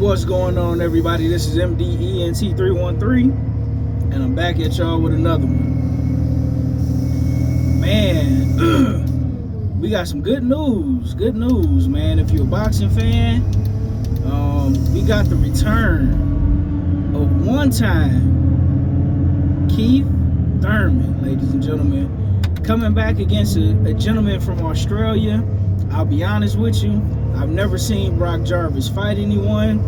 What's going on, everybody? This is MDENT313, and I'm back at y'all with another one. Man, we got some good news. Good news, man. If you're a boxing fan, we got the return of one-time Keith Thurman, ladies and gentlemen, coming back against a gentleman from Australia. I'll be honest with you, I've never seen Jarvis fight anyone,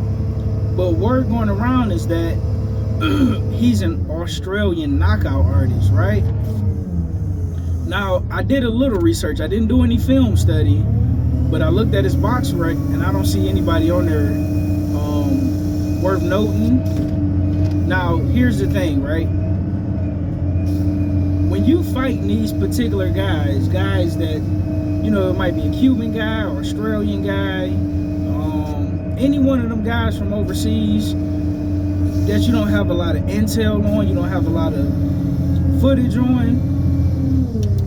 but word going around is that he's an Australian knockout artist, right? Now, I did a little research. I didn't do any film study, but I looked at his box rec, and I don't see anybody on there worth noting. Now, here's the thing, right? When you fight these particular guys that, you know, it might be a Cuban guy or Australian guy, any one of them guys from overseas that you don't have a lot of intel on, you don't have a lot of footage on,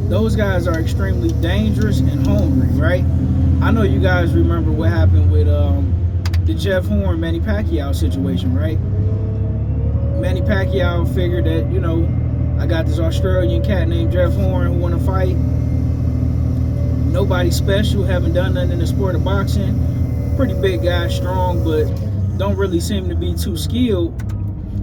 those guys are extremely dangerous and hungry, right? I know you guys remember what happened with the Jeff Horn, Manny Pacquiao situation, right? Manny Pacquiao figured that, you know, I got this Australian cat named Jeff Horn who want to fight. Nobody special, haven't done nothing in the sport of boxing. Pretty big guy, strong, but don't really seem to be too skilled.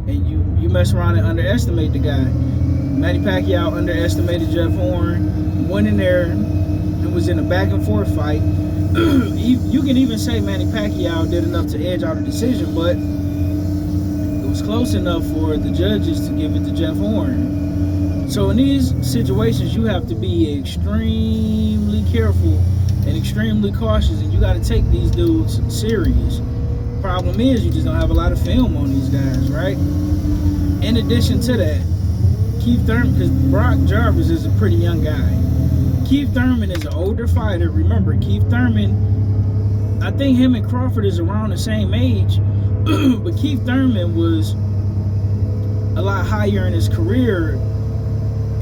And you mess around and underestimate the guy. Manny Pacquiao underestimated Jeff Horn, went in there and was in a back and forth fight. You can even say Manny Pacquiao did enough to edge out a decision, but it was close enough for the judges to give it to Jeff Horn. So in these situations, you have to be extremely careful and extremely cautious, and you got to take these dudes serious. Problem is, you just don't have a lot of film on these guys, right? In addition to that, Keith Thurman, because Jarvis is a pretty young guy. Keith Thurman is an older fighter. Remember, Keith Thurman, I think him and Crawford is around the same age, but Keith Thurman was a lot higher in his career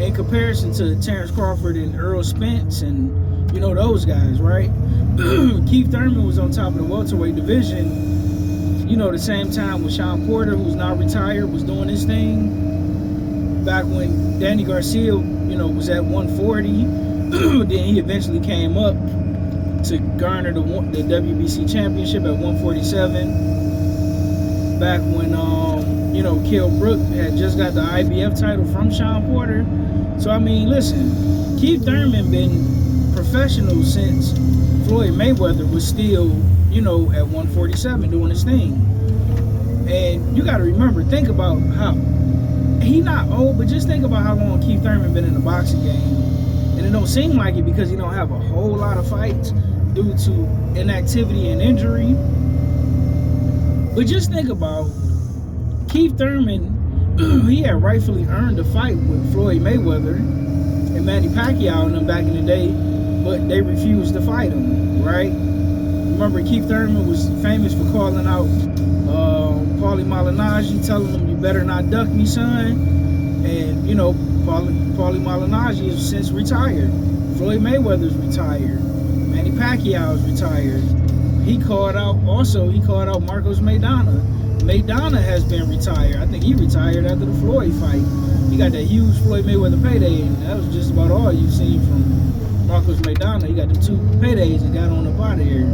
in comparison to Terrence Crawford and Earl Spence and, you know, those guys, right? Keith Thurman was on top of the welterweight division, you know, the same time with Sean Porter, who's now retired, was doing his thing. Back when Danny Garcia, you know, was at 140, then he eventually came up to garner the WBC championship at 147. Back when, you know, Kell Brook had just got the IBF title from Sean Porter. So, I mean, listen, Keith Thurman been professional since Floyd Mayweather was still, you know, at 147 doing his thing. And you got to remember, think about how, he not old, but just think about how long Keith Thurman been in the boxing game. And it don't seem like it because he don't have a whole lot of fights due to inactivity and injury. But just think about Keith Thurman. He had rightfully earned a fight with Floyd Mayweather and Manny Pacquiao and them back in the day, but they refused to fight him, right? Remember, Keith Thurman was famous for calling out Paulie Malignaggi, telling him, "You better not duck me, son." And, you know, Paulie Malignaggi is since retired. Floyd Mayweather's retired. Manny Pacquiao's retired. He called out Marcos Maidana. Maidana has been retired. I think he retired after the Floyd fight. He got that huge Floyd Mayweather payday, and that was just about all you've seen from Marcos Maidana. He got them 2 paydays and got on up out of here.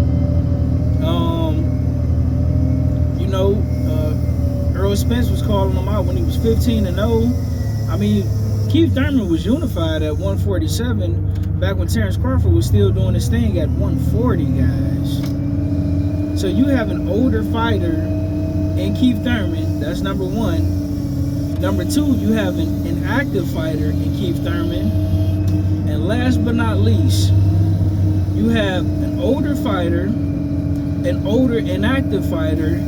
You know, Earl Spence was calling him out when he was 15-0. I mean, Keith Thurman was unified at 147 back when Terrence Crawford was still doing his thing at 140, guys. So you have an older fighter in Keith Thurman, that's number one. Number two, you have an active fighter in Keith Thurman. And last but not least, you have an older fighter, an older inactive fighter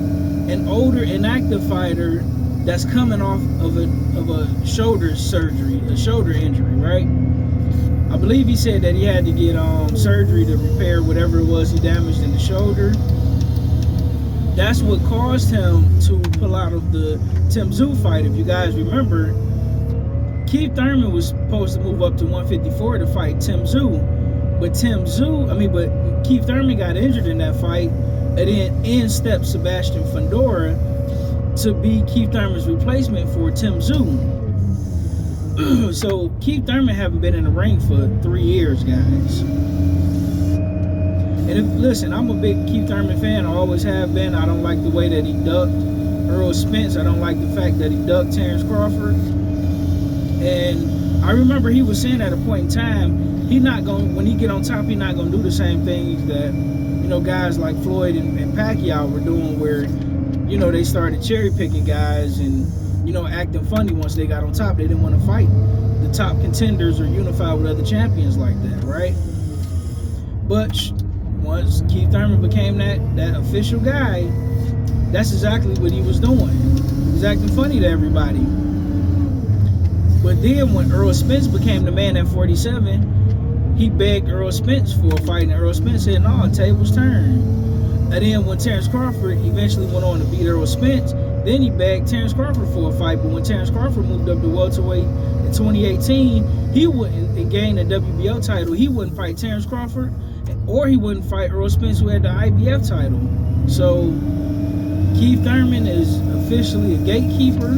that's coming off of a shoulder surgery, a shoulder injury, right? I believe he said that he had to get surgery to repair whatever it was he damaged in the shoulder. That's what caused him to pull out of the Tim Tszyu fight. If you guys remember, Keith Thurman was supposed to move up to 154 to fight Tim Tszyu, but Keith Thurman got injured in that fight And then in stepped Sebastian Fundora to be Keith Thurman's replacement for Tim Tszyu. So Keith Thurman haven't been in the ring for 3 years, guys. And listen, I'm a big Keith Thurman fan. I always have been. I don't like the way that he ducked Earl Spence. I don't like the fact that he ducked Terrence Crawford. And I remember he was saying at a point in time, when he get on top, he's not gonna do the same things that, you know, guys like Floyd and Pacquiao were doing, where, you know, they started cherry picking guys and, you know, acting funny once they got on top. They didn't want to fight the top contenders or unify with other champions like that, right? But once Keith Thurman became that official guy, that's exactly what he was doing. He was acting funny to everybody. But then when Earl Spence became the man at 47, he begged Earl Spence for a fight, and Earl Spence said, no, tables turned. And then when Terrence Crawford eventually went on to beat Earl Spence, then he begged Terrence Crawford for a fight. But when Terrence Crawford moved up to welterweight in 2018, he wouldn't gain a WBO title. He wouldn't fight Terrence Crawford, or he wouldn't fight Earl Spence, who had the IBF title. So Keith Thurman is officially a gatekeeper.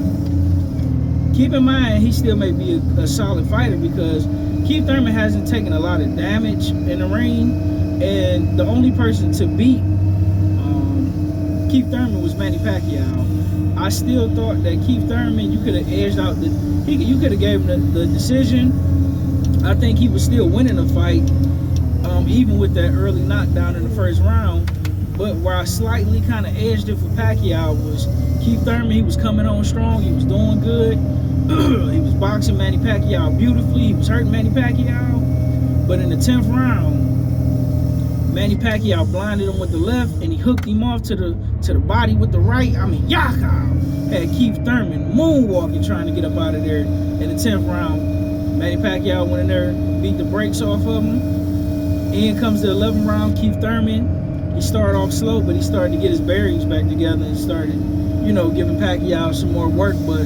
Keep in mind, he still may be a solid fighter, because Keith Thurman hasn't taken a lot of damage in the ring, and the only person to beat Keith Thurman was Manny Pacquiao. I still thought that Keith Thurman, you could have edged out you could have gave him the decision. I think he was still winning the fight, even with that early knockdown in the first round. But where I slightly kind of edged it for Pacquiao was Keith Thurman. He was coming on strong. He was doing good. He was boxing Manny Pacquiao beautifully. He was hurting Manny Pacquiao. But in the 10th round, Manny Pacquiao blinded him with the left, and he hooked him off to the body with the right. I mean, yaka! Had Keith Thurman moonwalking, trying to get up out of there in the 10th round. Manny Pacquiao went in there, beat the brakes off of him. In comes the 11th round, Keith Thurman. He started off slow, but he started to get his bearings back together and started, you know, giving Pacquiao some more work. But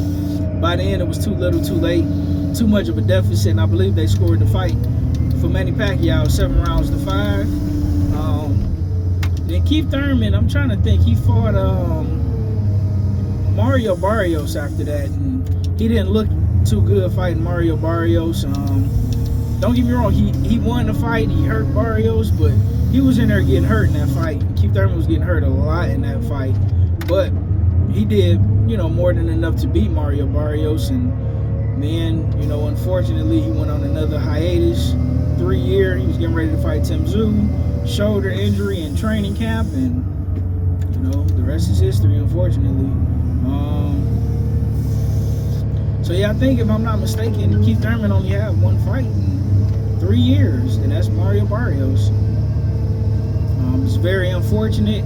by the end, it was too little, too late, too much of a deficit, and I believe they scored the fight for Manny Pacquiao 7 rounds to 5. Then Keith Thurman, I'm trying to think, he fought Mario Barrios after that, and he didn't look too good fighting Mario Barrios. Don't get me wrong, he won the fight, he hurt Barrios, but he was in there getting hurt in that fight. Keith Thurman was getting hurt a lot in that fight, but he did, you know, more than enough to beat Mario Barrios. And then, you know, unfortunately, he went on another hiatus, 3 year. He was getting ready to fight Tim Tszyu, shoulder injury in training camp, and, you know, the rest is history, unfortunately. So yeah, I think, if I'm not mistaken, Keith Thurman only had one fight in 3 years, and that's Mario Barrios. It's very unfortunate.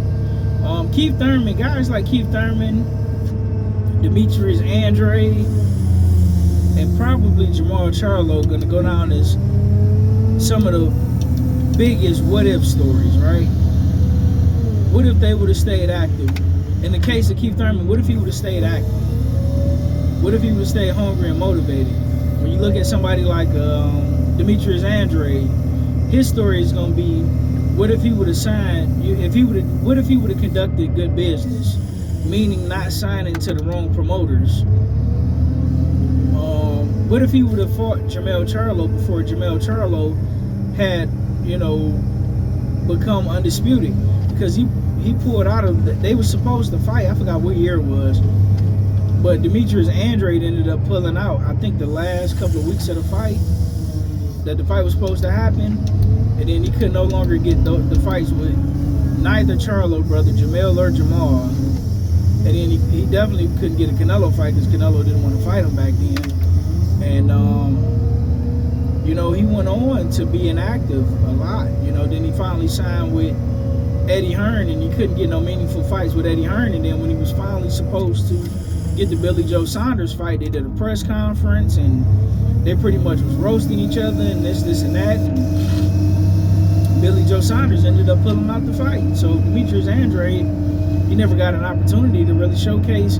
Keith Thurman, guys like Keith Thurman, Demetrius Andrade, and probably Jamal Charlo gonna go down as some of the biggest what-if stories, right? What if they would have stayed active? In the case of Keith Thurman, what if he would have stayed active? What if he would have stayed hungry and motivated? When you look at somebody like Demetrius Andrade, his story is gonna be, what if he would have signed? What if he would have conducted good business, meaning not signing to the wrong promoters? What if he would have fought Jamal Charlo before Jamal Charlo had, you know, become undisputed? Because he pulled out of. They were supposed to fight. I forgot what year it was, but Demetrius Andrade ended up pulling out. I think the last couple of weeks of the fight, that the fight was supposed to happen. And then he could no longer get the fights with neither Charlo brother, Jamel or Jamal. And then he definitely couldn't get a Canelo fight, because Canelo didn't want to fight him back then. And, you know, he went on to be inactive a lot. You know, then he finally signed with Eddie Hearn, and he couldn't get no meaningful fights with Eddie Hearn. And then when he was finally supposed to get the Billy Joe Saunders fight, they did a press conference, and they pretty much was roasting each other and this and that. And Billy Joe Saunders ended up pulling out the fight. So Demetrius Andrade, he never got an opportunity to really showcase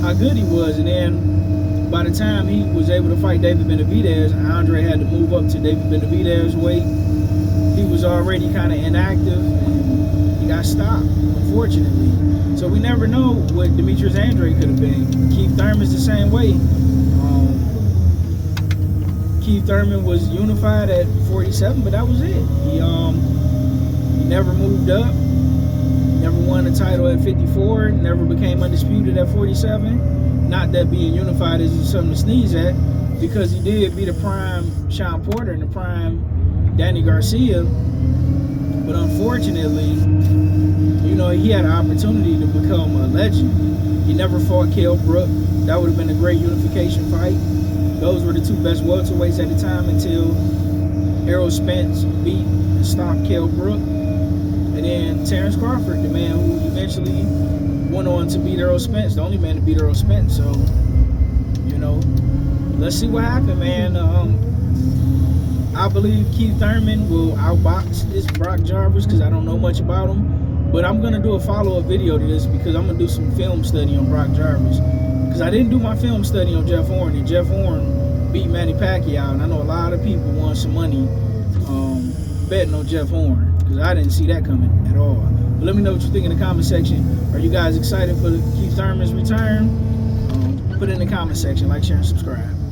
how good he was. And then by the time he was able to fight David Benavidez, Andre had to move up to David Benavidez's weight. He was already kind of inactive, and he got got stopped, unfortunately. So we never know what Demetrius Andrade could have been. Keith Thurman's the same way. Keith Thurman was unified at 47, but that was it. He never moved up, never won a title at 54, never became undisputed at 47. Not that being unified is something to sneeze at, because he did beat a prime Sean Porter and a prime Danny Garcia. But unfortunately, you know, he had an opportunity to become a legend. He never fought Kell Brook. That would have been a great unification fight. Those were the two best welterweights at the time until Errol Spence beat and stopped Kell Brook. And then Terrence Crawford, the man who eventually went on to beat Errol Spence, the only man to beat Errol Spence. So, you know, let's see what happened, man. I believe Keith Thurman will outbox this Brock Jarvis because I don't know much about him. But I'm going to do a follow-up video to this because I'm going to do some film study on Brock Jarvis. Because I didn't do my film study on Jeff Horn, and Jeff Horn beat Manny Pacquiao. And I know a lot of people want some money betting on Jeff Horn because I didn't see that coming at all. But let me know what you think in the comment section. Are you guys excited for Keith Thurman's return? Put it in the comment section. Like, share, and subscribe.